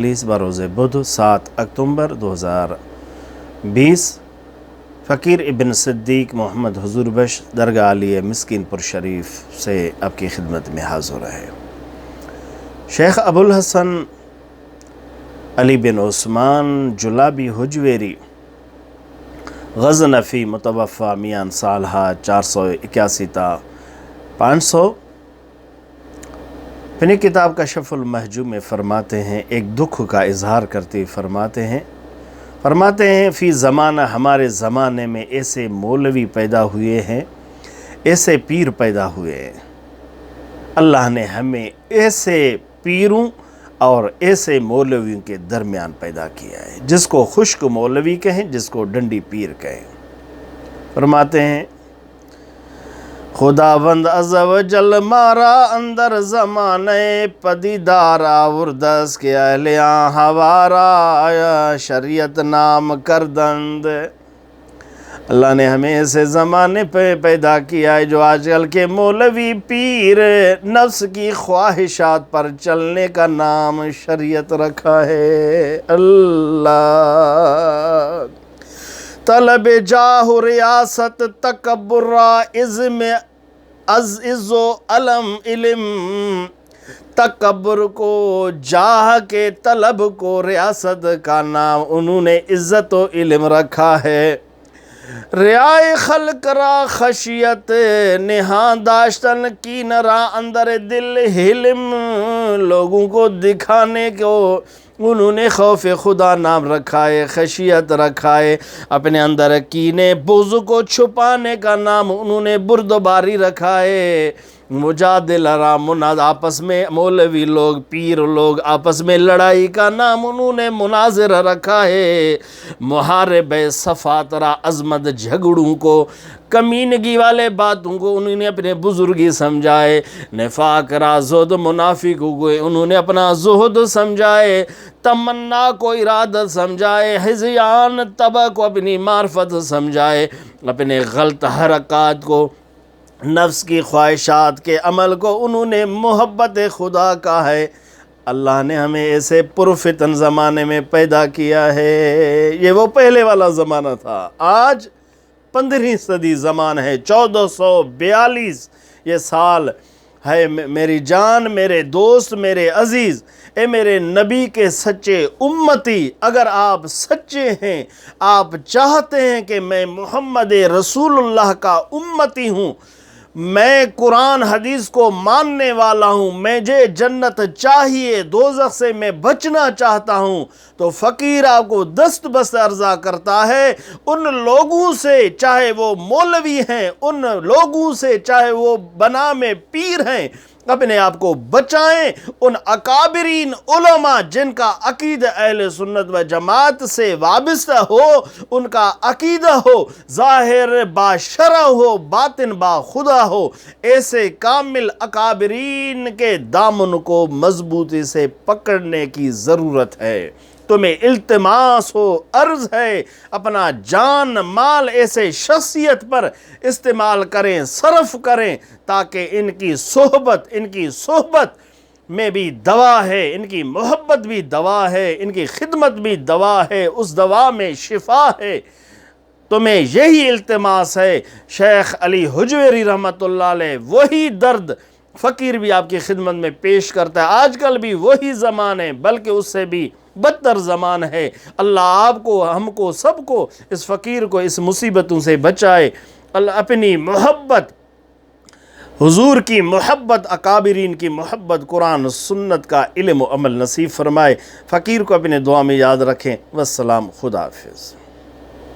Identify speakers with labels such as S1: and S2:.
S1: بروز بدھ 7 اکتوبر 2020 فقیر ابن صدیق محمد حضور بخش درگاہ علی مسکین پور شریف سے آپ کی خدمت میں حاضر ہے۔ شیخ ابو الحسن علی بن عثمان جلابی حجویری غزنفی متوفہ میان سالہ 481 تا 500 اپنی کتاب کشف المحجوب میں فرماتے ہیں، ایک دکھ کا اظہار کرتے فرماتے ہیں فی زمانہ ہمارے زمانے میں ایسے مولوی پیدا ہوئے ہیں، ایسے پیر پیدا ہوئے ہیں۔ اللہ نے ہمیں ایسے پیروں اور ایسے مولویوں کے درمیان پیدا کیا ہے، جس کو خشک مولوی کہیں، جس کو ڈنڈی پیر کہیں۔ فرماتے ہیں خداوند عز و جل مارا اندر زمانے پدیدار آوردس کے اہلیاں ہوارا آیا شریعت نام کردند۔ اللہ نے ہمیں ایسے زمانے پہ پیدا کیا ہے جو آج کل کے مولوی پیر نفس کی خواہشات پر چلنے کا نام شریعت رکھا ہے۔ اللہ طلب جاہ ریاست تکبر عزم عز و علم تکبر کو جاہ کے طلب کو ریاست کا نام انہوں نے عزت و علم رکھا ہے۔ ریائے خلق را خشیت نہاں داشتن کی نرا اندر دل حلم، لوگوں کو دکھانے کو انہوں نے خوف خدا نام رکھا ہے، خشیت رکھا ہے۔ اپنے اندر کینے بغض کو چھپانے کا نام انہوں نے بردباری رکھا ہے۔ مجادل را آپس میں مولوی لوگ پیر لوگ آپس میں لڑائی کا نام انہوں نے مناظرہ رکھا ہے۔ محارب صفات را عظمت جھگڑوں کو کمینگی والے باتوں کو انہوں نے اپنے بزرگی سمجھائے۔ نفاق را زہد منافقوں کو انہوں نے اپنا زہد سمجھائے۔ تمنا کو ارادت سمجھائے، ہذیان طبع کو اپنی معرفت سمجھائے۔ اپنے غلط حرکات کو، نفس کی خواہشات کے عمل کو انہوں نے محبت خدا کا ہے۔ اللہ نے ہمیں ایسے پرفتن زمانے میں پیدا کیا ہے۔ یہ وہ پہلے والا زمانہ تھا۔ آج 15ویں صدی زمانہ ہے، 1442 یہ سال ہے۔ میری جان، میرے دوست، میرے عزیز، اے میرے نبی کے سچے امتی، اگر آپ سچے ہیں، آپ چاہتے ہیں کہ میں محمد رسول اللہ کا امتی ہوں، میں قرآن حدیث کو ماننے والا ہوں، مجھے جنت چاہیے، دوزخ سے میں بچنا چاہتا ہوں، تو فقیر آپ کو دست بست عرضہ کرتا ہے ان لوگوں سے، چاہے وہ مولوی ہیں، ان لوگوں سے چاہے وہ بنام پیر ہیں، اپنے آپ کو بچائیں۔ ان اکابرین علماء جن کا عقیدہ اہل سنت و جماعت سے وابستہ ہو، ان کا عقیدہ ہو ظاہر با شرع ہو، باطن با خدا ہو، ایسے کامل اکابرین کے دامن کو مضبوطی سے پکڑنے کی ضرورت ہے۔ تمہیں التماس ہو، عرض ہے، اپنا جان مال ایسے شخصیت پر استعمال کریں، صرف کریں، تاکہ ان کی صحبت میں بھی دوا ہے، ان کی محبت بھی دوا ہے، ان کی خدمت بھی دوا ہے، اس دوا میں شفا ہے۔ تمہیں یہی التماس ہے۔ شیخ علی حجویری رحمۃ اللہ علیہ وہی درد فقیر بھی آپ کی خدمت میں پیش کرتا ہے۔ آج کل بھی وہی زمان ہے، بلکہ اس سے بھی بدتر زمان ہے۔ اللہ آپ کو، ہم کو، سب کو، اس فقیر کو اس مصیبتوں سے بچائے۔ اللہ اپنی محبت، حضور کی محبت، اکابرین کی محبت، قرآن سنت کا علم و عمل نصیب فرمائے۔ فقیر کو اپنے دعا میں یاد رکھیں۔ والسلام، خدا حافظ۔